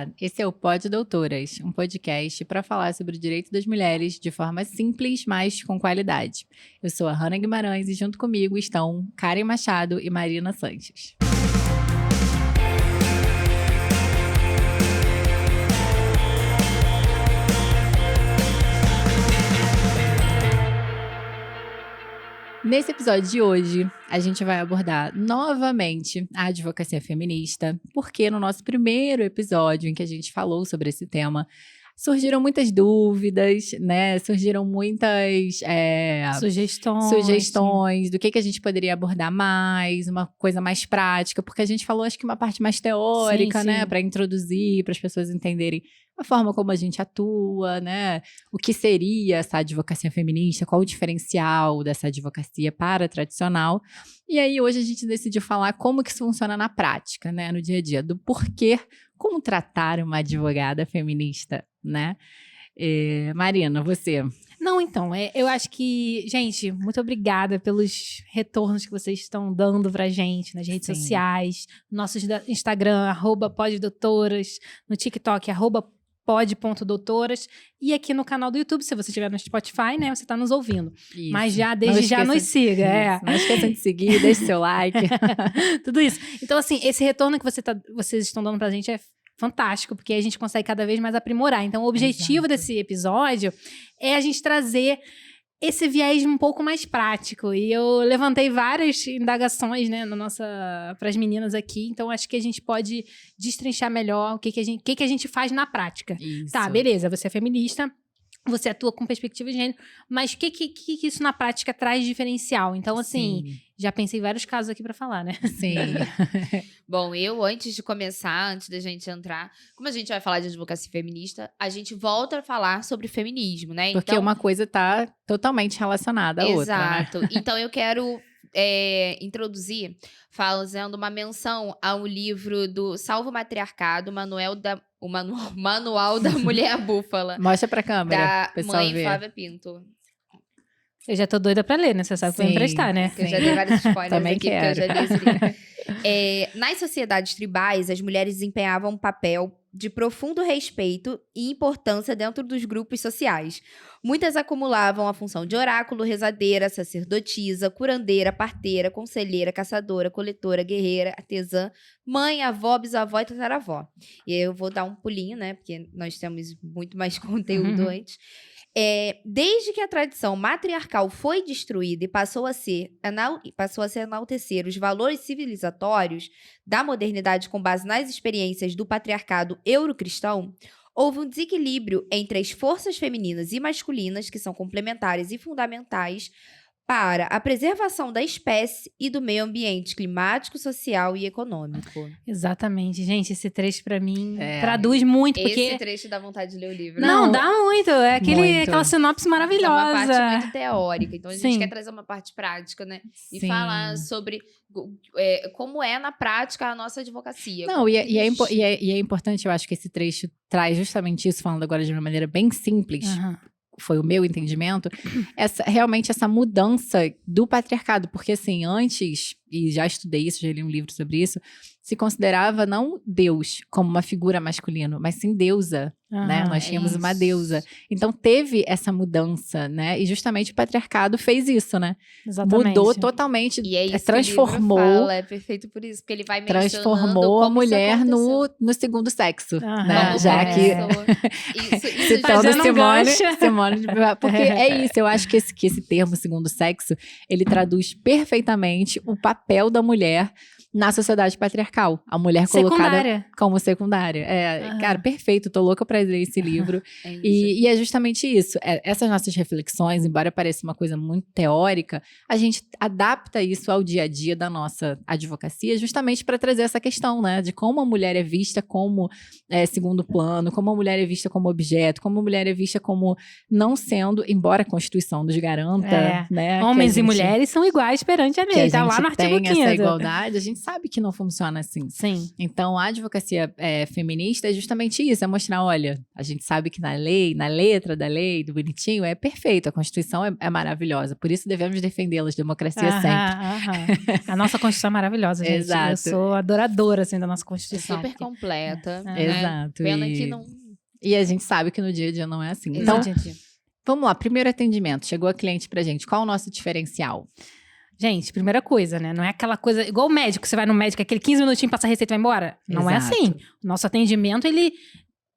Olá, esse é o Pod Doutoras, um podcast para falar sobre o direito das mulheres de forma simples, mas com qualidade. Eu sou a Hannah Guimarães e junto comigo estão Karen Machado e Marina Sanches. Nesse episódio de hoje, a gente vai abordar novamente a advocacia feminista, porque no nosso primeiro episódio em que a gente falou sobre esse tema, surgiram muitas dúvidas, né? Surgiram muitas sugestões do que a gente poderia abordar mais, uma coisa mais prática, porque a gente falou, acho que uma parte mais teórica, né? Para introduzir, para as pessoas entenderem a forma como a gente atua, né? O que seria essa advocacia feminista, qual o diferencial dessa advocacia para a tradicional. E aí, hoje a gente decidiu falar como que isso funciona na prática, né? No dia a dia, do porquê, como tratar uma advogada feminista, né? Marina, você... Não, então, eu acho que, gente, muito obrigada pelos retornos que vocês estão dando pra gente nas redes sociais, no nosso Instagram, @poddoutoras, no TikTok, @pod.doutoras, e aqui no canal do YouTube, se você estiver no Spotify, né, você tá nos ouvindo. Isso. Mas desde já nos siga. Não esqueça de seguir, deixe seu like. Tudo isso. Então, assim, esse retorno que vocês estão dando pra gente é fantástico, porque a gente consegue cada vez mais aprimorar. Então, o objetivo desse episódio é a gente trazer esse viés um pouco mais prático. E eu levantei várias indagações, né, para as meninas aqui. Então, acho que a gente pode destrinchar melhor o que a gente faz na prática. Isso. Tá, beleza, você é feminista, você atua com perspectiva de gênero, mas o que isso na prática traz de diferencial? Então, assim, já pensei em vários casos aqui para falar, né? Sim. Bom, antes de começar, antes da gente entrar, como a gente vai falar de advocacia feminista, a gente volta a falar sobre feminismo, né? Porque uma coisa tá totalmente relacionada à outra, né? Exato. Então, eu quero introduzir fazendo uma menção ao livro do Salvo Matriarcado, Manual da Mulher Búfala. Mostra pra câmera, da pessoal mãe ver. Flávia Pinto. Eu já tô doida pra ler, né? Você sabe que eu vou emprestar, né? Eu já dei vários spoilers Também aqui, quero. porque eu já li esse livro. Nas sociedades tribais, as mulheres desempenhavam um papel de profundo respeito e importância dentro dos grupos sociais. Muitas acumulavam a função de oráculo, rezadeira, sacerdotisa, curandeira, parteira, conselheira, caçadora, coletora, guerreira, artesã, mãe, avó, bisavó e tataravó. E aí eu vou dar um pulinho, né? Porque nós temos muito mais conteúdo antes. Desde que a tradição matriarcal foi destruída e passou a enaltecer os valores civilizatórios da modernidade com base nas experiências do patriarcado eurocristão, houve um desequilíbrio entre as forças femininas e masculinas, que são complementares e fundamentais, para a preservação da espécie e do meio ambiente climático, social e econômico. Exatamente. Gente, esse trecho pra mim traduz muito, porque... Esse trecho dá vontade de ler o livro. Não, dá muito. É aquela sinopse maravilhosa. É uma parte muito teórica. Então, a gente quer trazer uma parte prática, né? E falar sobre como é na prática a nossa advocacia. Não, e é importante, eu acho que esse trecho traz justamente isso, falando agora de uma maneira bem simples. Foi o meu entendimento, realmente essa mudança do patriarcado, porque assim, antes, e já estudei isso, já li um livro sobre isso, se considerava não Deus como uma figura masculina, mas sim deusa, né? Nós tínhamos uma deusa. Então teve essa mudança, né? E justamente o patriarcado fez isso, né? Exatamente. Mudou totalmente, e é isso transformou. Que o livro fala, é perfeito por isso, porque ele vai mencionando transformou a mulher no segundo sexo, né? Já que citando Simone de Beauvoir, porque é isso, eu acho que esse termo segundo sexo, ele traduz perfeitamente o papel da mulher na sociedade patriarcal. A mulher colocada como secundária. Cara, perfeito. Tô louca pra ler esse livro. E é justamente isso. Essas nossas reflexões, embora pareça uma coisa muito teórica, a gente adapta isso ao dia a dia da nossa advocacia justamente para trazer essa questão, né? De como a mulher é vista como segundo plano, como a mulher é vista como objeto, como a mulher é vista como não sendo, embora a Constituição nos garanta, né? Homens e mulheres são iguais perante a lei. Tá lá no artigo 5º. Essa igualdade, a gente sabe que não funciona assim. Sim. Então, a advocacia feminista é justamente isso, é mostrar, olha, a gente sabe que na lei, na letra da lei, do bonitinho, é perfeito, a Constituição é maravilhosa, por isso devemos defendê-las, democracia sempre. A nossa Constituição é maravilhosa, gente. Exato. Eu sou adoradora, assim, da nossa Constituição. Super completa. Exato. Pena que não... E a gente sabe que no dia a dia não é assim. Então, vamos lá, primeiro atendimento, chegou a cliente pra gente, qual o nosso diferencial? Gente, primeira coisa, né? Não é aquela coisa... Igual o médico, você vai no médico, aquele 15 minutinhos, passa a receita e vai embora. Não é assim. O nosso atendimento,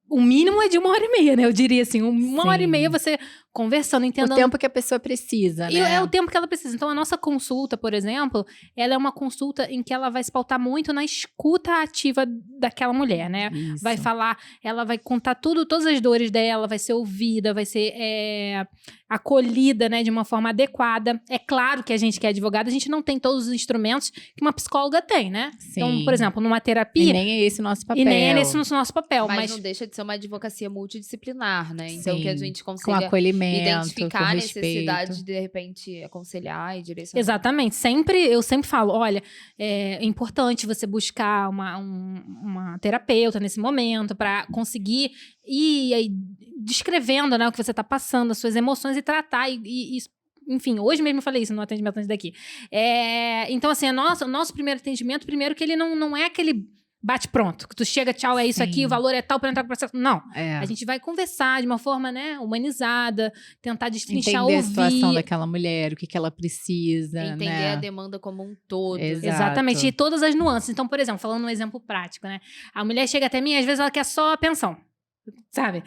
o mínimo é de 1h30, né? Eu diria assim, 1h30 você conversando, entendendo... O tempo que a pessoa precisa, né? E é o tempo que ela precisa. Então, a nossa consulta, por exemplo, ela é uma consulta em que ela vai se pautar muito na escuta ativa daquela mulher, né? Isso. Vai falar, ela vai contar todas as dores dela, vai ser ouvida, vai ser acolhida, né, de uma forma adequada. É claro que a gente que é advogada, a gente não tem todos os instrumentos que uma psicóloga tem, né? Sim. Então, por exemplo, numa terapia... E nem é esse o nosso papel. E nem é esse o nosso papel. Mas não deixa de ser uma advocacia multidisciplinar, né? Então, Sim. que a gente consiga... Com acolhimento, identificar com a respeito. necessidade de repente, aconselhar e direcionar. Exatamente. Eu sempre falo, olha, é importante você buscar uma terapeuta nesse momento para conseguir ir descrevendo, né, o que você está passando, as suas emoções e tratar enfim, hoje mesmo eu falei isso no atendimento antes daqui. Então, assim, o nosso primeiro atendimento, primeiro que ele não é aquele bate pronto, que tu chega, tchau, é isso aqui, o valor é tal para entrar no processo. Não. A gente vai conversar de uma forma, né, humanizada, tentar destrinchar, entender ouvir. a situação daquela mulher, o que ela precisa, entender a demanda como um todo. Exatamente, e todas as nuances. Então, por exemplo, falando um exemplo prático, né? A mulher chega até mim, às vezes ela quer só a pensão, sabe?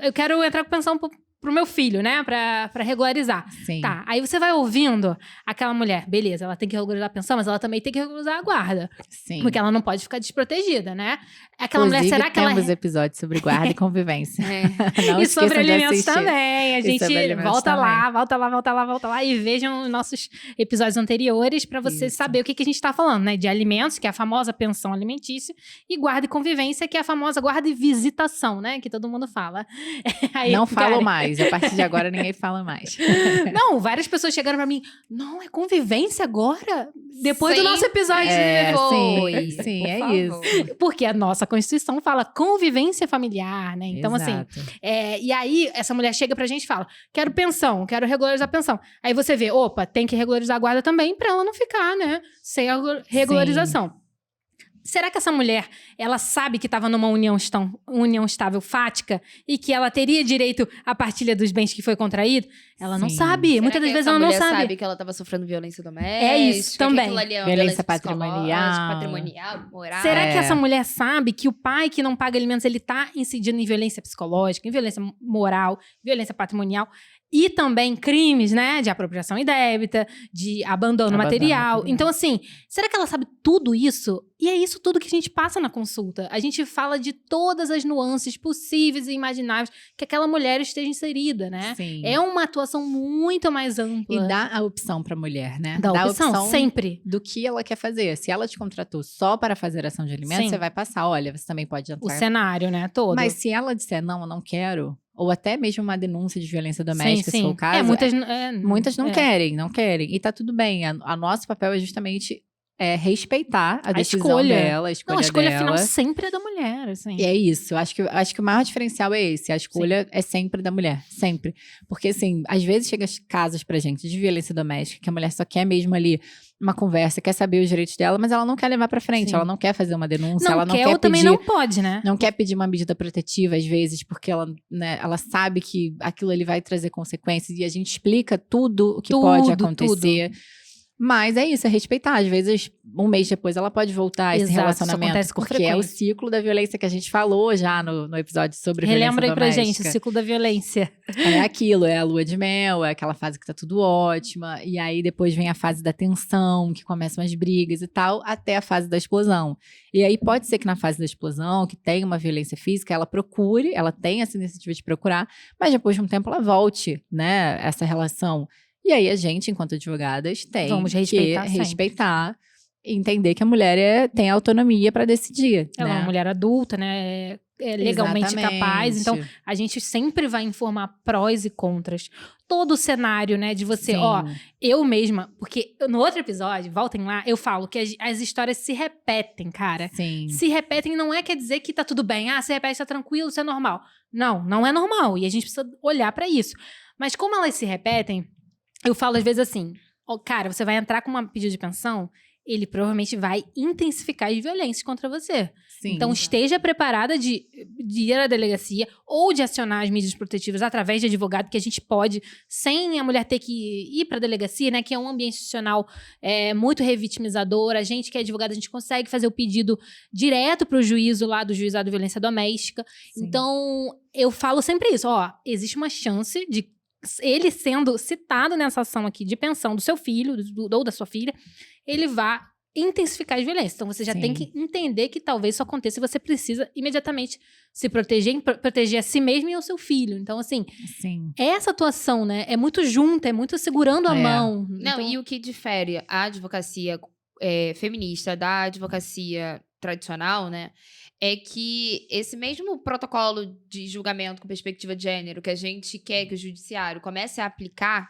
Eu quero entrar com pensão pro meu filho, né? Pra regularizar. Sim. Tá, aí você vai ouvindo aquela mulher, beleza, ela tem que regularizar a pensão, mas ela também tem que regularizar a guarda. Sim. Porque ela não pode ficar desprotegida, né? Aquela Inclusive, mulher, será que ela... temos episódios sobre guarda e convivência. Não e sobre alimentos também. A gente volta lá e vejam os nossos episódios anteriores para você saber o que a gente tá falando, né? De alimentos, que é a famosa pensão alimentícia, e guarda e convivência, que é a famosa guarda e visitação, né? Que todo mundo fala. Aí, não falo mais. A partir de agora, ninguém fala mais. Não, várias pessoas chegaram pra mim. Não, é convivência agora? Depois do nosso episódio. Sim, é isso. Porque a nossa Constituição fala convivência familiar, né? Então, exato. Assim, e aí essa mulher chega pra gente e fala, quero pensão, quero regularizar a pensão. Aí você vê, opa, tem que regularizar a guarda também pra ela não ficar, né? Sem a regularização. Sim. Será que essa mulher, ela sabe que estava numa união estável fática e que ela teria direito à partilha dos bens que foi contraído? Ela não sabe. Será muitas das vezes ela não sabe. Ela sabe que ela estava sofrendo violência doméstica. É isso também. Violência patrimonial, moral. Será que essa mulher sabe que o pai que não paga alimentos, ele está incidindo em violência psicológica, em violência moral, violência patrimonial? E também crimes, né, de apropriação indébita, de abandono material. Então, assim, será que ela sabe tudo isso? E é isso tudo que a gente passa na consulta. A gente fala de todas as nuances possíveis e imagináveis que aquela mulher esteja inserida, né? Sim. É uma atuação muito mais ampla. E dá a opção pra mulher, né? Dá a opção sempre. Do que ela quer fazer. Se ela te contratou só para fazer ação de alimentos, você vai passar, olha, você também pode entrar. O cenário, né, todo. Mas se ela disser, não, eu não quero... Ou até mesmo uma denúncia de violência doméstica, se for o caso. Muitas não querem. E tá tudo bem. A nosso papel é justamente respeitar a decisão dela, a escolha dela. Final sempre é da mulher, assim. E é isso. Acho que o maior diferencial é esse. A escolha é sempre da mulher. Sempre. Porque, assim, às vezes chega casos pra gente de violência doméstica, que a mulher só quer mesmo ali uma conversa, quer saber os direitos dela, mas ela não quer levar pra frente. Sim. Ela não quer fazer uma denúncia. Ela não quer ou também não pode, né? Não quer pedir uma medida protetiva, às vezes, porque ela, né, ela sabe que aquilo ali vai trazer consequências. E a gente explica tudo o que pode acontecer. Mas é isso, é respeitar. Às vezes, um mês depois, ela pode voltar a esse relacionamento. Porque é o ciclo da violência que a gente falou já no episódio sobre violência doméstica. Relembra aí pra gente, o ciclo da violência. É aquilo, é a lua de mel, é aquela fase que tá tudo ótima. E aí, depois vem a fase da tensão, que começam as brigas e tal, até a fase da explosão. E aí, pode ser que na fase da explosão, que tem uma violência física, ela procure, ela tenha essa iniciativa de procurar, mas depois de um tempo ela volte, né, essa relação. E aí, a gente, enquanto advogadas, tem que respeitar e entender que a mulher tem autonomia para decidir. Ela é uma mulher adulta, né? legalmente capaz. Então, a gente sempre vai informar prós e contras. Todo o cenário, né, de você, eu mesma, porque no outro episódio, voltem lá, eu falo que as histórias se repetem, cara. Sim. Se repetem não quer dizer que tá tudo bem. Se repete, tá tranquilo, isso é normal. Não é normal. E a gente precisa olhar pra isso. Mas como elas se repetem, eu falo às vezes assim, cara, você vai entrar com um pedido de pensão, ele provavelmente vai intensificar as violências contra você. Sim. Então, esteja preparada de ir à delegacia ou de acionar as medidas protetivas através de advogado, que a gente pode, sem a mulher ter que ir para a delegacia, né? Que é um ambiente institucional muito revitimizador. A gente que é advogado, a gente consegue fazer o pedido direto para o juízo lá do Juizado de Violência Doméstica. Sim. Então, eu falo sempre isso. Existe uma chance de ele sendo citado nessa ação aqui de pensão do seu filho ou da sua filha, ele vai intensificar as violências. Então, você já tem que entender que talvez isso aconteça e você precisa imediatamente se proteger a si mesmo e ao seu filho. Então, assim, essa atuação, né, é muito junta, é muito segurando a mão. Não, e o que difere a advocacia feminista da advocacia tradicional, né, é que esse mesmo protocolo de julgamento com perspectiva de gênero que a gente quer que o judiciário comece a aplicar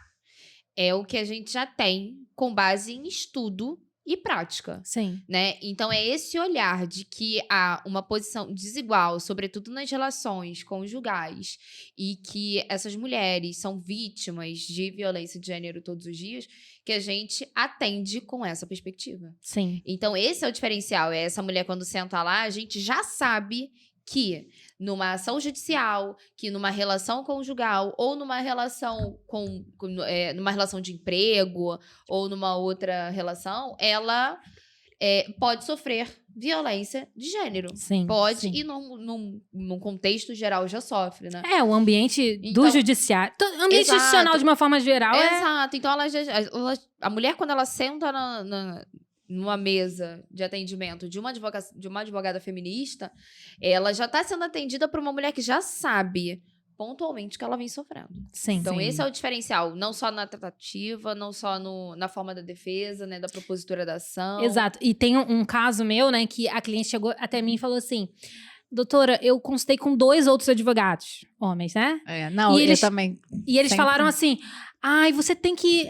é o que a gente já tem com base em estudo e prática. Sim. Né? Então, é esse olhar de que há uma posição desigual, sobretudo nas relações conjugais, e que essas mulheres são vítimas de violência de gênero todos os dias, que a gente atende com essa perspectiva. Sim. Então, esse é o diferencial. É essa mulher, quando senta lá, a gente já sabe que numa ação judicial, que numa relação conjugal, ou numa relação numa relação de emprego, ou numa outra relação, ela pode sofrer violência de gênero. Sim. Pode, sim. E num contexto geral já sofre, né? O ambiente do judiciário. Ambiente institucional de uma forma geral. Exato. Então, a mulher, quando ela senta numa mesa de atendimento de uma advogada feminista, ela já está sendo atendida por uma mulher que já sabe pontualmente que ela vem sofrendo. Sim. Então, esse é o diferencial, não só na tratativa, não só na forma da defesa, né, da propositura da ação. Exato. E tem um caso meu, né, que a cliente chegou até mim e falou assim: doutora, eu consultei com 2 outros advogados, homens, né? Eu também. E eles falaram assim: você tem que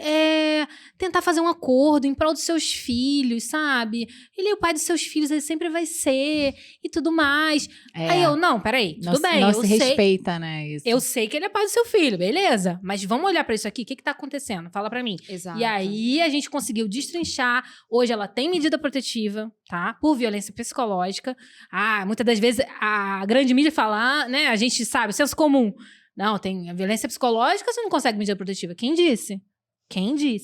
tentar fazer um acordo em prol dos seus filhos, sabe? Ele é o pai dos seus filhos, ele sempre vai ser, e tudo mais. Aí eu, não, peraí, tudo bem. Não se respeita, né? Isso. Eu sei que ele é pai do seu filho, beleza. Mas vamos olhar pra isso aqui, o que tá acontecendo? Fala pra mim. Exato. E aí, a gente conseguiu destrinchar. Hoje, ela tem medida protetiva, tá? Por violência psicológica. Muitas das vezes, a grande mídia fala, né? A gente sabe, o senso comum. Não, tem a violência psicológica, você não consegue medida protetiva. Quem disse?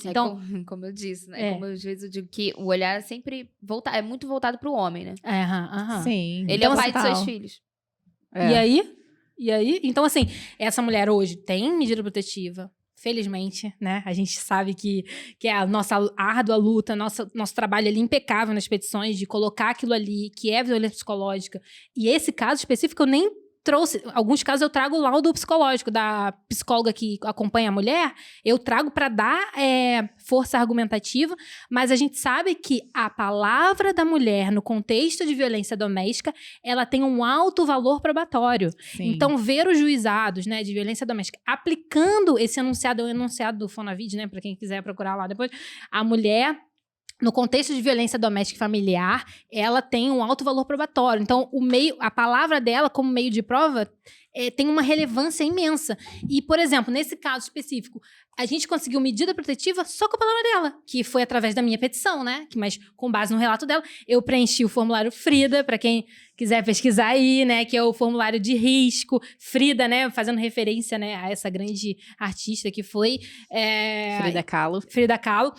Então, como eu disse, né? Como às vezes eu digo que o olhar é sempre é muito voltado pro homem, né? Sim. Ele é o pai de seus filhos. E aí? Então, assim, essa mulher hoje tem medida protetiva. Felizmente, né? A gente sabe que é a nossa árdua luta, nosso trabalho ali impecável nas petições de colocar aquilo ali, que é violência psicológica. E esse caso específico eu nem trouxe, alguns casos eu trago o laudo psicológico da psicóloga que acompanha a mulher, eu trago para dar força argumentativa, mas a gente sabe que a palavra da mulher no contexto de violência doméstica, ela tem um alto valor probatório. Sim. Então, ver os juizados, né, de violência doméstica aplicando esse enunciado, é o enunciado do Fonavide, né, para quem quiser procurar lá depois, a mulher, no contexto de violência doméstica e familiar, ela tem um alto valor probatório. Então, a palavra dela, como meio de prova, tem uma relevância imensa. E, por exemplo, nesse caso específico, a gente conseguiu medida protetiva só com a palavra dela, que foi através da minha petição, né? Mas com base no relato dela, eu preenchi o formulário Frida, para quem quiser pesquisar aí, né? Que é o formulário de risco. Frida, né? Fazendo referência, né, a essa grande artista que foi... Frida Kahlo.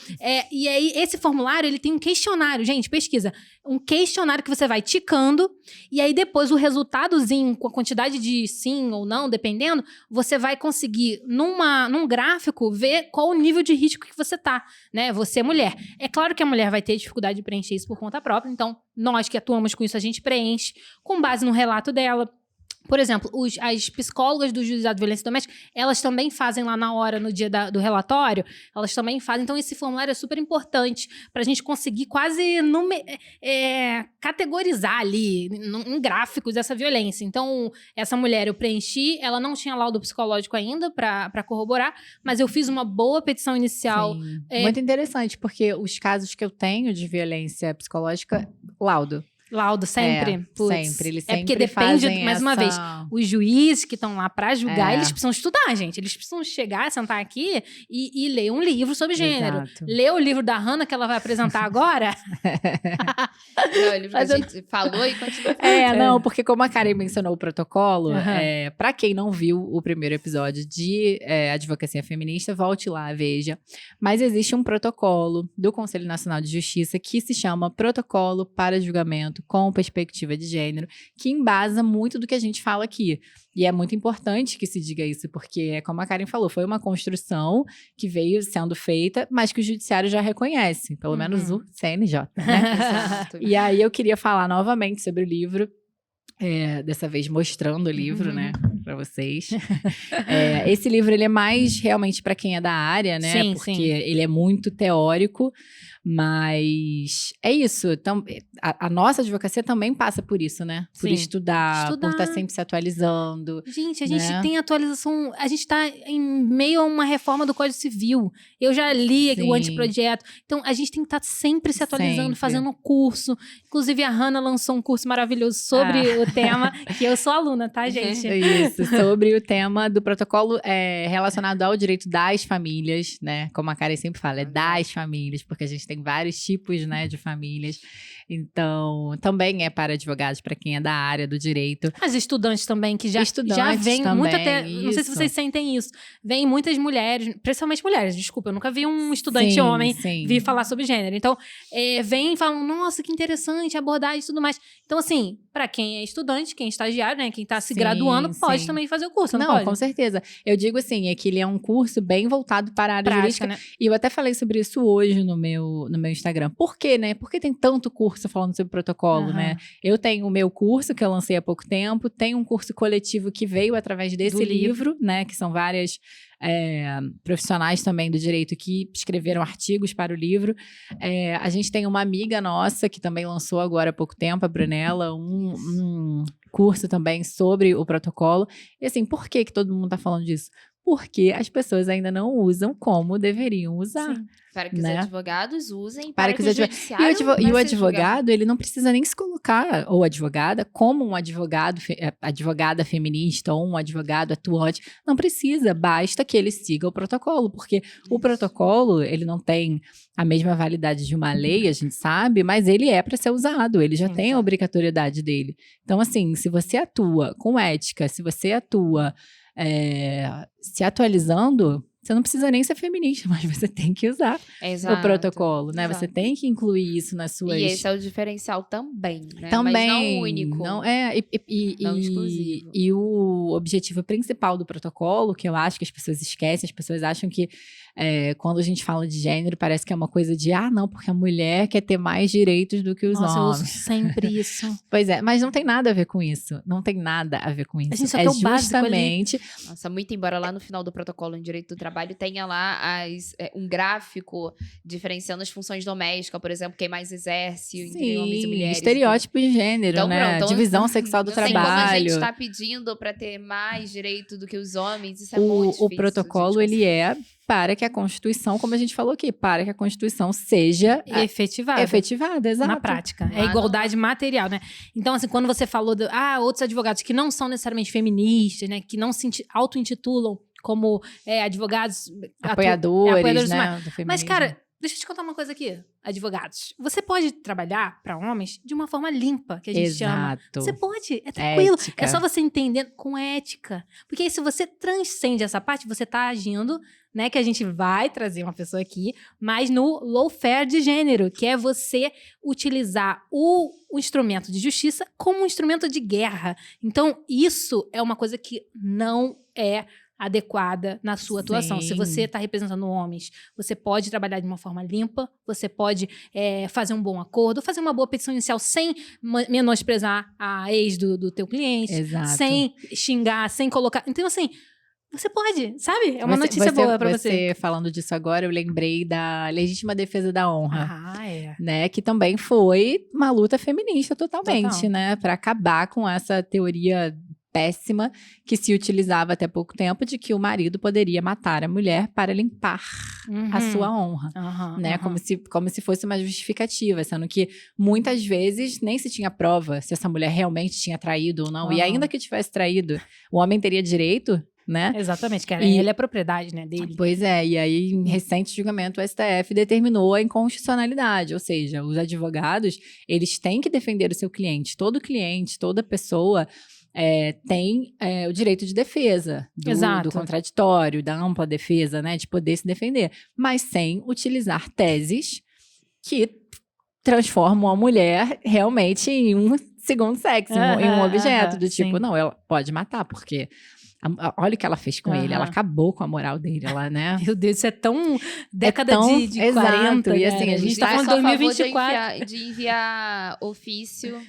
E aí, esse formulário, ele tem um questionário. Gente, pesquisa. Um questionário que você vai ticando, e aí depois o resultadozinho, com a quantidade de sim ou não, dependendo, você vai conseguir, num gráfico, ver qual o nível de risco que você tá, né? Você é mulher. É claro que a mulher vai ter dificuldade de preencher isso por conta própria, então nós que atuamos com isso, a gente preenche com base no relato dela. Por exemplo, as psicólogas do juizado de violência doméstica, elas também fazem lá na hora, no dia do relatório, elas também fazem. Então, esse formulário é super importante para a gente conseguir quase categorizar ali, em gráficos, essa violência. Então, essa mulher eu preenchi, ela não tinha laudo psicológico ainda para corroborar, mas eu fiz uma boa petição inicial. Muito interessante, porque os casos que eu tenho de violência psicológica, laudo. Laudo, sempre. Sempre. Eles sempre porque depende, mais uma vez, essa... os juízes que estão lá pra julgar, eles precisam estudar, gente. Eles precisam chegar, sentar aqui e ler um livro sobre gênero. Exato. Ler o livro da Hannah que ela vai apresentar agora. Não, o livro que a gente falou e continua. Não, porque como a Karen mencionou o protocolo, pra quem não viu o primeiro episódio de Advocacia Feminista, volte lá, veja. Mas existe um protocolo do Conselho Nacional de Justiça que se chama Protocolo para Julgamento com Perspectiva de Gênero, que embasa muito do que a gente fala aqui. E é muito importante que se diga isso, porque, como a Karen falou, foi uma construção que veio sendo feita, mas que o judiciário já reconhece, pelo menos o CNJ, né? Exato. E aí eu queria falar novamente sobre o livro, dessa vez mostrando o livro, né, para vocês. Esse livro, ele é mais realmente para quem é da área, né? Sim, porque sim. ele é muito teórico, mas é isso. Então, a nossa advocacia também passa por isso, né? Por Sim. estudar, por estar sempre se atualizando. Gente, a gente né? tem atualização, a gente tá em meio a uma reforma do Código Civil. Eu já li o anteprojeto. Então, a gente tem que estar sempre se atualizando, Sempre. fazendo curso. Inclusive, a Hannah lançou um curso maravilhoso sobre o tema, que eu sou aluna, tá, gente? Isso, sobre o tema do protocolo relacionado ao direito das famílias, né? Como a Karen sempre fala, é das famílias, porque a gente tem vários tipos, né, de famílias. Então, também é para advogados, para quem é da área do direito. As estudantes também, que já vem também, muito até. Não sei se vocês sentem isso. Vem muitas mulheres, principalmente mulheres, desculpa, eu nunca vi um estudante homem vir falar sobre gênero. Então, vem e falam, nossa, que interessante abordar isso e tudo mais. Então, assim, para quem é estudante, quem é estagiário, né, quem tá se graduando, pode também fazer o curso, não pode? Com certeza. Eu digo assim, que ele é um curso bem voltado para a área jurídica. Né? E eu até falei sobre isso hoje no meu Instagram. Por quê, né? Por que tem tanto curso falando sobre protocolo, né? Eu tenho o meu curso, que eu lancei há pouco tempo. Tem um curso coletivo que veio através desse livro, né? Que são várias profissionais também do direito que escreveram artigos para o livro. A gente tem uma amiga nossa que também lançou agora há pouco tempo, a Brunella, um curso também sobre o protocolo. E assim, por que todo mundo está falando disso? Porque as pessoas ainda não usam como deveriam usar. Sim. Para que os advogados usem, para que o judiciário e o advogado, ele não precisa nem se colocar, ou advogada, como um advogada feminista ou um advogado atuante. Não precisa, basta que ele siga o protocolo, porque o protocolo, ele não tem a mesma validade de uma lei, a gente sabe, mas ele é para ser usado, ele já tem a obrigatoriedade dele. Então, assim, se você atua com ética, se você atua se atualizando, você não precisa nem ser feminista, mas você tem que usar o protocolo, né? Exato. Você tem que incluir isso nas suas... E esse é o diferencial também, né? Também. Mas não único. Não, não exclusivo. E o objetivo principal do protocolo, que eu acho que as pessoas esquecem, as pessoas acham que quando a gente fala de gênero, parece que é uma coisa de, não, porque a mulher quer ter mais direitos do que os homens. Eu uso sempre isso. Pois é, mas não tem nada a ver com isso. Não tem nada a ver com isso. A gente só quer o justamente... Nossa, muito embora lá no final do protocolo em direito do trabalho tenha lá um gráfico diferenciando as funções domésticas, por exemplo, quem mais exerce entre homens e mulheres. Estereótipo de gênero, então, né? Pronto, divisão sexual do trabalho. Como a gente está pedindo para ter mais direito do que os homens, isso é muito difícil. O protocolo, ele é para que a Constituição, como a gente falou aqui, para que a Constituição seja efetivada, exato. Na prática. É igualdade material, né? Então, assim, quando você falou de outros advogados que não são necessariamente feministas, né? Que não se auto-intitulam como advogados... Apoiadores, né? Mas, cara, deixa eu te contar uma coisa aqui, advogados. Você pode trabalhar para homens de uma forma limpa, que a gente chama. Você pode, é tranquilo. Ética. É só você entender com ética. Porque aí, se você transcende essa parte, você tá agindo, né? Que a gente vai trazer uma pessoa aqui, mas no lawfare de gênero, que é você utilizar o instrumento de justiça como um instrumento de guerra. Então, isso é uma coisa que não é adequada na sua atuação. Se você está representando homens, você pode trabalhar de uma forma limpa, você pode fazer um bom acordo, fazer uma boa petição inicial sem menosprezar a ex do teu cliente, sem xingar, sem colocar... Então, assim, você pode, sabe? É uma notícia boa pra você. Você falando disso agora, eu lembrei da legítima defesa da honra. Né? Que também foi uma luta feminista totalmente, né? Pra acabar com essa teoria péssima que se utilizava até pouco tempo de que o marido poderia matar a mulher para limpar a sua honra, né? Como se fosse uma justificativa, sendo que muitas vezes nem se tinha prova se essa mulher realmente tinha traído ou não. E ainda que tivesse traído, o homem teria direito, né? Exatamente, que ele é propriedade, né, dele. Pois é, e aí em recente julgamento o STF determinou a inconstitucionalidade, ou seja, os advogados, eles têm que defender o seu cliente, toda pessoa tem o direito de defesa, do contraditório, da ampla defesa, né, de poder se defender, mas sem utilizar teses que transformam a mulher realmente em um segundo sexo, em um objeto, do tipo, não, ela pode matar, porque... Olha o que ela fez com ele, ela acabou com a moral dele, ela, né? Meu Deus, isso é tão década de 40. E assim, a gente tá falando de 2024. De enviar ofício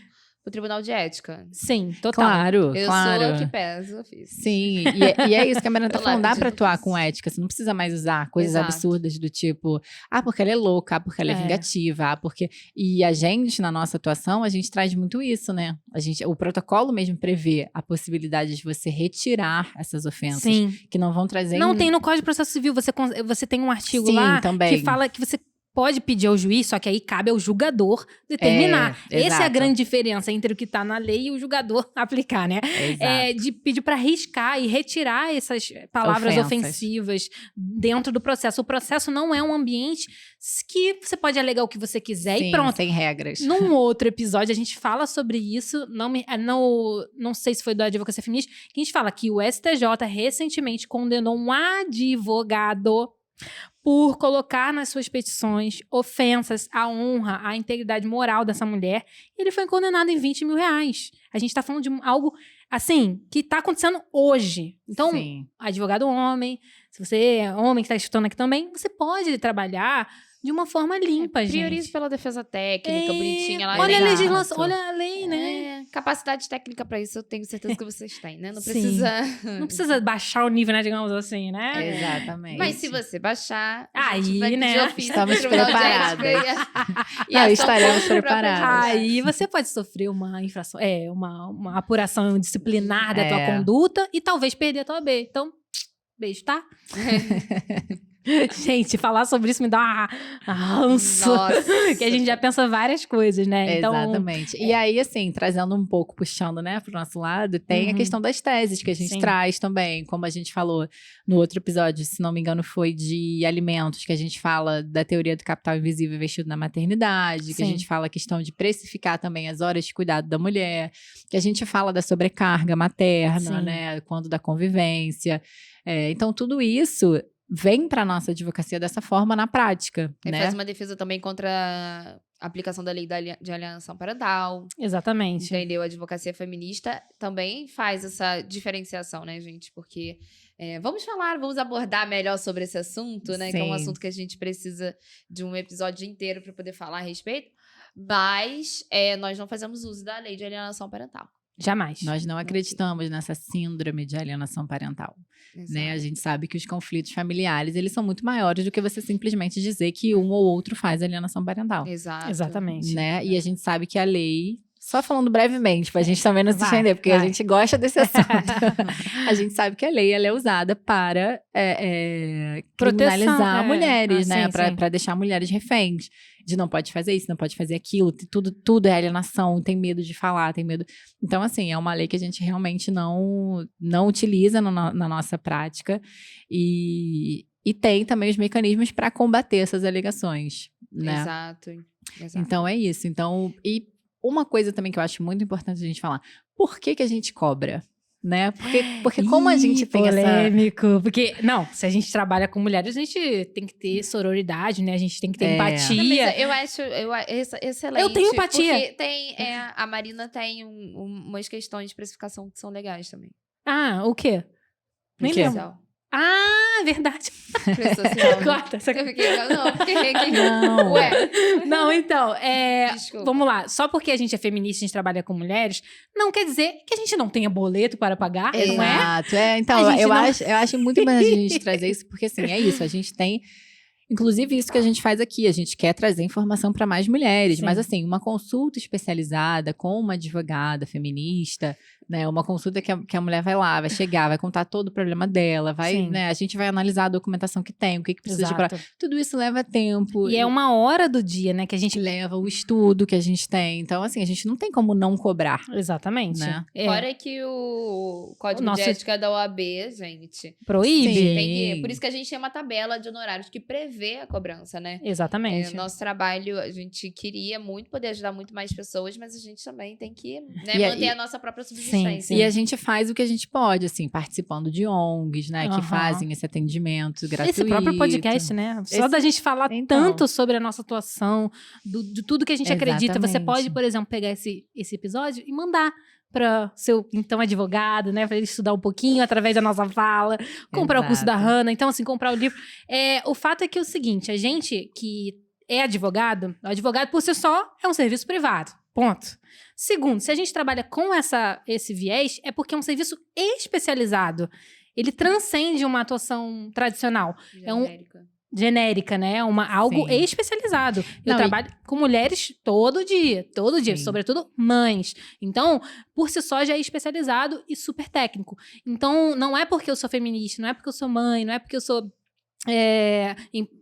pro Tribunal de Ética. Sim, total. Claro, eu sou a que pesa o ofício. Sim, e é isso que a Mariana tá falando, dá pra atuar com ética, você não precisa mais usar coisas absurdas do tipo, porque ela é louca, porque ela é vingativa, porque... E a gente, na nossa atuação, a gente traz muito isso, né? O protocolo mesmo prevê a possibilidade de você retirar essas ofensas, que não vão trazer... Não, tem no Código de Processo Civil, você tem um artigo lá que fala que você pode pedir ao juiz, só que aí cabe ao julgador determinar. Essa é a grande diferença entre o que está na lei e o julgador aplicar, né? De pedir para riscar e retirar essas palavras ofensivas dentro do processo. O processo não é um ambiente que você pode alegar o que você quiser e pronto. Sem regras. Num outro episódio, a gente fala sobre isso, não sei se foi da Advocacia Feminista, que a gente fala que o STJ recentemente condenou um advogado por colocar nas suas petições ofensas à honra, à integridade moral dessa mulher. E ele foi condenado em 20 mil reais. A gente tá falando de algo, assim, que tá acontecendo hoje. Então, advogado homem, se você é homem que tá escutando aqui também, você pode trabalhar de uma forma limpa, gente. Priorize pela defesa técnica, bonitinha. Lá olha a legislação, olha a lei, né? Capacidade técnica pra isso, eu tenho certeza que vocês têm, né? Não precisa... Não precisa baixar o nível, né, digamos assim, né? Exatamente. Mas se você baixar... Aí, né? Estamos preparadas. Estaremos preparadas. Aí você pode sofrer uma infração, uma apuração disciplinar da tua conduta e talvez perder a tua B. Então, beijo, tá? Gente, falar sobre isso me dá uma ranço. Nossa. Que a gente já pensa várias coisas, né? Então, exatamente. E aí, assim, trazendo um pouco, puxando, né, pro nosso lado, tem a questão das teses que a gente traz também. Como a gente falou no outro episódio, se não me engano, foi de alimentos, que a gente fala da teoria do capital invisível investido na maternidade, que a gente fala a questão de precificar também as horas de cuidado da mulher, que a gente fala da sobrecarga materna, né, quando da convivência. Então, tudo isso vem para nossa advocacia dessa forma na prática, né? Faz uma defesa também contra a aplicação da lei de alienação parental. Exatamente. Entendeu? A advocacia feminista também faz essa diferenciação, né, gente? Porque vamos abordar melhor sobre esse assunto, né? Que é um assunto que a gente precisa de um episódio inteiro para poder falar a respeito. Mas nós não fazemos uso da lei de alienação parental. Jamais. Nós não acreditamos nessa síndrome de alienação parental, né? A gente sabe que os conflitos familiares, eles são muito maiores do que você simplesmente dizer que um ou outro faz alienação parental. Exatamente. Né? E a gente sabe que a lei, só falando brevemente, pra gente também não se estender, porque a gente gosta desse assunto. A gente sabe que a lei, ela é usada para criminalizar mulheres, né? Pra deixar mulheres reféns. De não pode fazer isso, não pode fazer aquilo, tudo é alienação, tem medo de falar, tem medo... Então, assim, é uma lei que a gente realmente não utiliza na nossa prática e tem também os mecanismos para combater essas alegações, né? Exato. Então, é isso. Então, e uma coisa também que eu acho muito importante a gente falar, por que a gente cobra? Né? Porque como a gente tem polêmico, porque, não, se a gente trabalha com mulheres, a gente tem que ter sororidade, né? A gente tem que ter empatia. Eu acho excelente. Eu tenho empatia. Porque a Marina tem umas questões de precificação que são legais também. Ah, o quê? Nem lembro. Ah, verdade. Corta. Eu fiquei, não, fiquei aqui. Não. Ué. Não, então, vamos lá. Só porque a gente é feminista, a gente trabalha com mulheres, não quer dizer que a gente não tenha boleto para pagar, Exato. Não é? Exato. Então, eu acho muito importante a gente trazer isso, porque assim, é isso, a gente tem... Inclusive, isso que a gente faz aqui, a gente quer trazer informação para mais mulheres, mas assim, uma consulta especializada com uma advogada feminista, né, uma consulta que a mulher vai lá, vai chegar, vai contar todo o problema dela, vai, né, a gente vai analisar a documentação que tem, o que precisa de prova. Tudo isso leva tempo. E é uma hora do dia, né, que a gente leva o estudo que a gente tem. Então, assim, a gente não tem como não cobrar. Exatamente. Né? Fora que o Código de Ética da OAB, gente, proíbe. Por isso que a gente tem uma tabela de honorários que prevê a cobrança, né? Exatamente. Nosso trabalho, a gente queria muito poder ajudar muito mais pessoas, mas a gente também tem que manter a nossa própria subsistência. Sim. E a gente faz o que a gente pode, assim, participando de ONGs, né? Que fazem esse atendimento gratuito. Esse próprio podcast, né? Só da gente falar tanto sobre a nossa atuação, de tudo que a gente acredita. Você pode, por exemplo, pegar esse episódio e mandar para seu, então, advogado, né? Para ele estudar um pouquinho através da nossa fala, comprar o curso da Hannah. Então, assim, comprar o livro. O fato é que é o seguinte, a gente que é advogado, o advogado por si só é um serviço privado. Ponto. Segundo, se a gente trabalha com esse viés, é porque é um serviço especializado. Ele transcende uma atuação tradicional. Genérica, né? Algo especializado. Eu trabalho com mulheres todo dia, sobretudo mães. Então, por si só, já é especializado e super técnico. Então, não é porque eu sou feminista, não é porque eu sou mãe, não é porque eu sou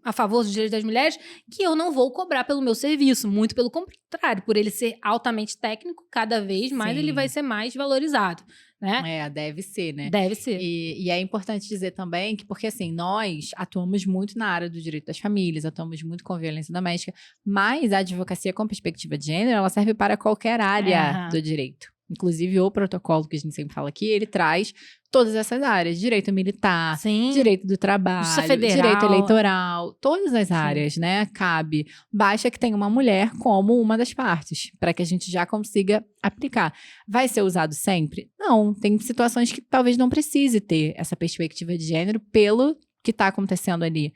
a favor dos direitos das mulheres, que eu não vou cobrar pelo meu serviço. Muito pelo contrário, por ele ser altamente técnico, cada vez mais ele vai ser mais valorizado. Né? Deve ser, né? Deve ser. E é importante dizer também que, porque assim, nós atuamos muito na área do direito das famílias, atuamos muito com violência doméstica, mas a advocacia com perspectiva de gênero, ela serve para qualquer área do direito. Inclusive, o protocolo que a gente sempre fala aqui, ele traz todas essas áreas. Direito militar, direito do trabalho, direito eleitoral, todas as áreas, né? Cabe. Basta que tenha uma mulher como uma das partes, para que a gente já consiga aplicar. Vai ser usado sempre? Não. Tem situações que talvez não precise ter essa perspectiva de gênero pelo que está acontecendo ali.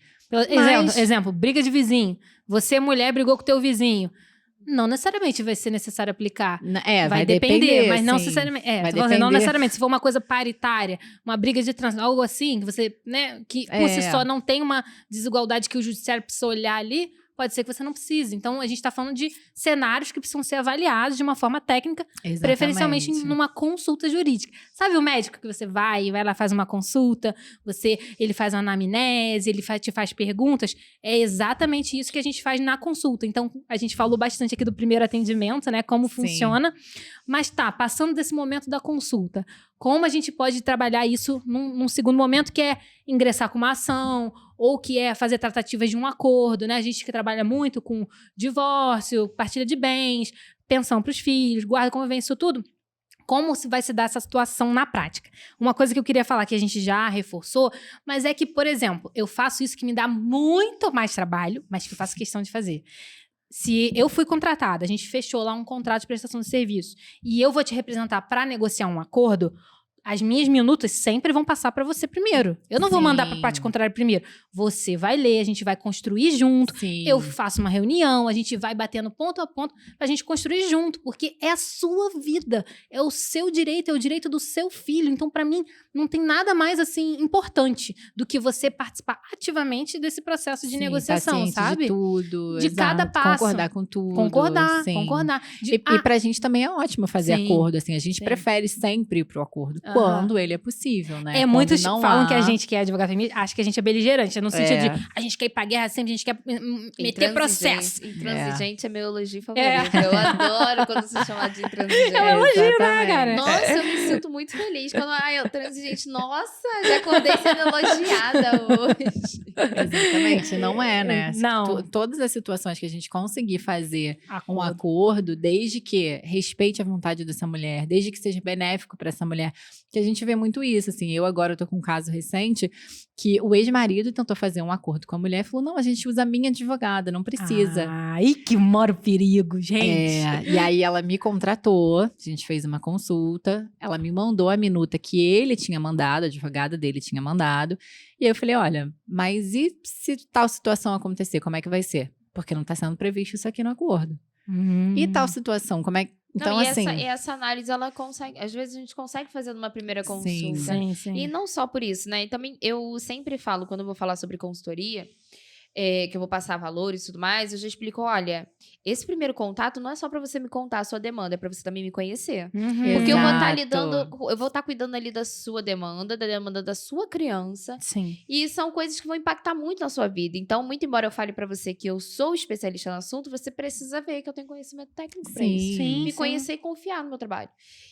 Exemplo, briga de vizinho. Você, mulher, brigou com o teu vizinho. Não necessariamente vai ser necessário aplicar. Vai depender, mas não necessariamente. Não necessariamente. Se for uma coisa paritária, uma briga de trânsito, algo assim, que você, né, que por si só não tem uma desigualdade que o judiciário precisa olhar ali, pode ser que você não precise. Então, a gente está falando de cenários que precisam ser avaliados de uma forma técnica, preferencialmente numa consulta jurídica. Sabe o médico que você vai lá, faz uma consulta, ele faz uma anamnese, ele te faz perguntas? É exatamente isso que a gente faz na consulta. Então, a gente falou bastante aqui do primeiro atendimento, né? Como funciona. Mas passando desse momento da consulta, como a gente pode trabalhar isso num segundo momento, que é ingressar com uma ação, ou que é fazer tratativas de um acordo, né? A gente que trabalha muito com divórcio, partilha de bens, pensão para os filhos, guarda, convivência, isso tudo. Como vai se dar essa situação na prática? Uma coisa que eu queria falar que a gente já reforçou, mas é que, por exemplo, eu faço isso que me dá muito mais trabalho, mas que eu faço questão de fazer. Se eu fui contratada, a gente fechou lá um contrato de prestação de serviço e eu vou te representar para negociar um acordo, as minhas minutas sempre vão passar para você primeiro. Eu não vou mandar para a parte contrária primeiro. Você vai ler, a gente vai construir junto. Eu faço uma reunião, a gente vai batendo ponto a ponto pra gente construir junto, porque é a sua vida, é o seu direito, é o direito do seu filho. Então, para mim, não tem nada mais assim importante do que você participar ativamente desse processo de negociação, sabe? De tudo, de cada passo. Concordar com tudo. Concordar. E pra gente também é ótimo fazer acordo, assim. A gente prefere sempre ir pro acordo. Quando ele é possível, né? Muitos falam que a gente que é advogado feminista, acha que a gente é beligerante, no sentido de a gente quer ir pra guerra sempre, a gente quer meter processo. Intransigente é meu elogio favorito. Eu adoro quando se chama de intransigente. É um elogio, né, cara? Nossa, eu me sinto muito feliz quando eu transigente. Nossa, já acordei sendo elogiada hoje. Exatamente, não é, né? Não. Todas as situações que a gente conseguir fazer um acordo, desde que respeite a vontade dessa mulher, desde que seja benéfico para essa mulher, que a gente vê muito isso, assim. Eu agora tô com um caso recente que o ex-marido tentou fazer um acordo com a mulher e falou, não, a gente usa a minha advogada, não precisa. Aí que mora o perigo, gente. E aí ela me contratou, a gente fez uma consulta, ela me mandou a minuta que ele tinha mandado, a advogada dele tinha mandado, e aí eu falei, olha, mas e se tal situação acontecer, como é que vai ser? Porque não tá sendo previsto isso aqui no acordo. E tal situação, como é... Então, não, assim... essa análise, ela consegue... Às vezes, a gente consegue fazer numa primeira consulta. Sim. E não só por isso, né? E também, eu sempre falo, quando eu vou falar sobre consultoria, que eu vou passar valores e tudo mais, eu já explico, olha, esse primeiro contato não é só pra você me contar a sua demanda, é pra você também me conhecer. Porque eu vou estar eu vou estar cuidando ali da sua demanda, da demanda da sua criança. Sim. E são coisas que vão impactar muito na sua vida. Então, muito embora eu fale pra você que eu sou especialista no assunto, você precisa ver que eu tenho conhecimento técnico pra isso. Me conhecer e confiar no meu trabalho.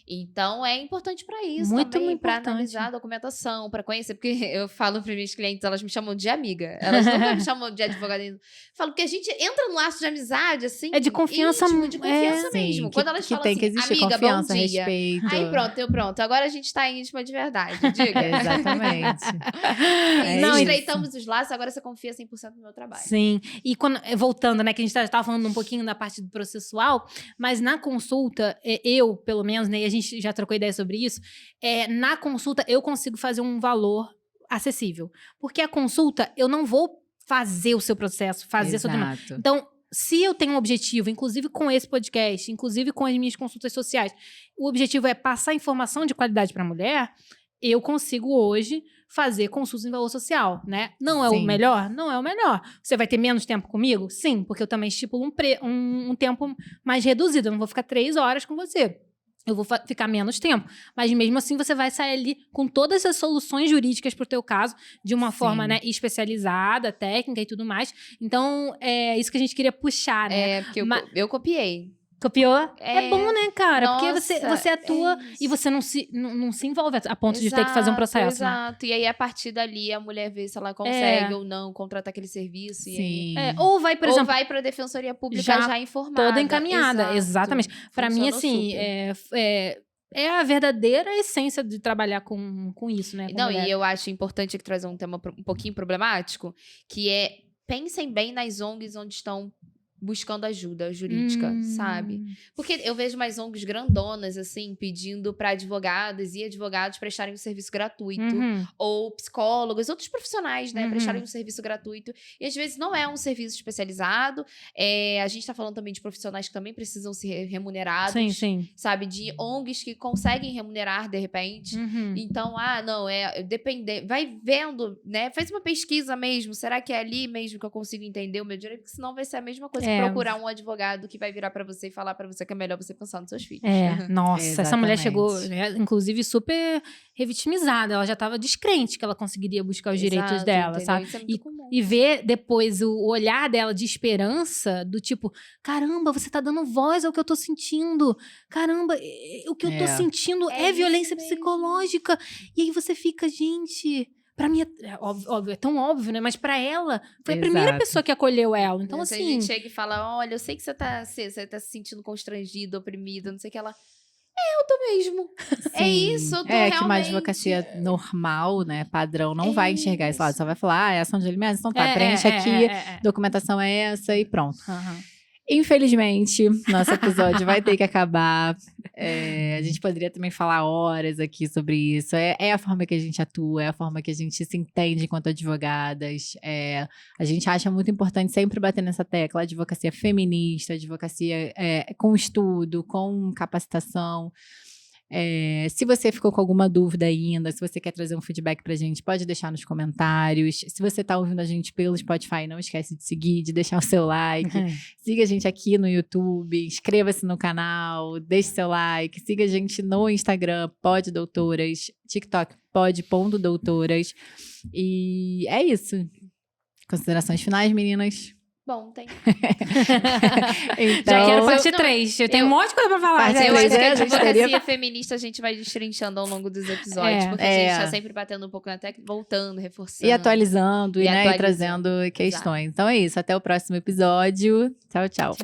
Então, é importante pra isso muito também, pra importante. analisar a documentação, pra conhecer. Porque eu falo para minhas clientes, elas me chamam de amiga. Elas nunca me chamam de advogada. Eu falo que a gente entra no laço de amizade, assim. É de confiança, íntimo, de confiança mesmo. Quando elas falam tem assim, que existir amiga, confiança, bom dia. respeito. Aí pronto. Agora a gente tá íntima de verdade, diga. Exatamente. Não, estreitamos os laços, agora você confia 100% no meu trabalho. Sim. E quando, voltando, né, que a gente tava falando um pouquinho da parte do processual, mas na consulta, eu, pelo menos, né, e a gente já trocou ideia sobre isso, na consulta eu consigo fazer um valor acessível. Porque a consulta, eu não vou fazer o seu processo, fazer a sua demanda. Então, se eu tenho um objetivo, inclusive com esse podcast, inclusive com as minhas consultas sociais, o objetivo é passar informação de qualidade para a mulher, eu consigo hoje fazer consultas em valor social, né? Não é o melhor? Não é o melhor. Você vai ter menos tempo comigo? Sim, porque eu também estipulo um tempo mais reduzido. Eu não vou ficar 3 horas com você. Eu vou ficar menos tempo. Mas mesmo assim, você vai sair ali com todas as soluções jurídicas para o teu caso, de uma forma, né, especializada, técnica e tudo mais. Então, é isso que a gente queria puxar, né? Porque eu copiei. Copiou? É bom, né, cara? Nossa, porque você atua e você não se envolve a ponto de ter que fazer um processo. Exato. Né? E aí, a partir dali, a mulher vê se ela consegue ou não contratar aquele serviço. Sim. Ou vai, por exemplo... Ou vai pra Defensoria Pública já informada. Toda encaminhada. Exatamente. Pra mim, assim, é a verdadeira essência de trabalhar com isso, né? Não, mulher. E eu acho importante aqui trazer um tema um pouquinho problemático, que é, pensem bem nas ONGs onde estão buscando ajuda jurídica, sabe? Porque eu vejo mais ONGs grandonas, assim, pedindo para advogadas e advogados prestarem um serviço gratuito. Ou psicólogos, outros profissionais, né? Prestarem um serviço gratuito. E às vezes não é um serviço especializado. A gente tá falando também de profissionais que também precisam ser remunerados. Sim. Sabe? De ONGs que conseguem remunerar, de repente. Então, não, depender. Vai vendo, né? Faz uma pesquisa mesmo. Será que é ali mesmo que eu consigo entender o meu direito? Porque senão vai ser a mesma coisa. Procurar um advogado que vai virar pra você e falar pra você que é melhor você pensar nos seus filhos. Nossa, essa mulher chegou, inclusive, super revitimizada. Ela já tava descrente que ela conseguiria buscar os direitos dela, entendeu? sabe? Isso é muito comum. E ver depois o olhar dela de esperança, do tipo, caramba, você tá dando voz ao que eu tô sentindo. Caramba, o que eu tô sentindo é violência psicológica. E aí você fica, gente... Pra mim, óbvio, é tão óbvio, né? Mas pra ela, foi a primeira pessoa que acolheu ela. Então, assim... A gente chega e fala, olha, eu sei que você tá se sentindo constrangido, oprimida, não sei o que. Ela, eu tô mesmo. Sim. É isso, eu tô realmente... que uma advocacia normal, né, padrão, não vai enxergar esse lado. Só vai falar, é ação de alimentos, então tá, preenche aqui, documentação é essa e pronto. Infelizmente, nosso episódio vai ter que acabar. A gente poderia também falar horas aqui sobre isso. É a forma que a gente atua, é a forma que a gente se entende enquanto advogadas. A gente acha muito importante sempre bater nessa tecla, advocacia feminista, advocacia com estudo, com capacitação. Se você ficou com alguma dúvida ainda, se você quer trazer um feedback pra gente, pode deixar nos comentários. Se você tá ouvindo a gente pelo Spotify, não esquece de seguir, de deixar o seu like. Siga a gente aqui no YouTube, inscreva-se no canal, deixe seu like. Siga a gente no Instagram, PodDoutoras, TikTok, pod.doutoras. E é isso. Considerações finais, meninas? Bom, tem. Então, já quero parte 3. Eu tenho um monte de coisa pra falar. Eu acho que a advocacia feminista a gente vai destrinchando ao longo dos episódios. Porque a gente tá sempre batendo um pouco na tecla, voltando, reforçando. E atualizando, e trazendo questões. Exato. Então é isso. Até o próximo episódio. Tchau, tchau.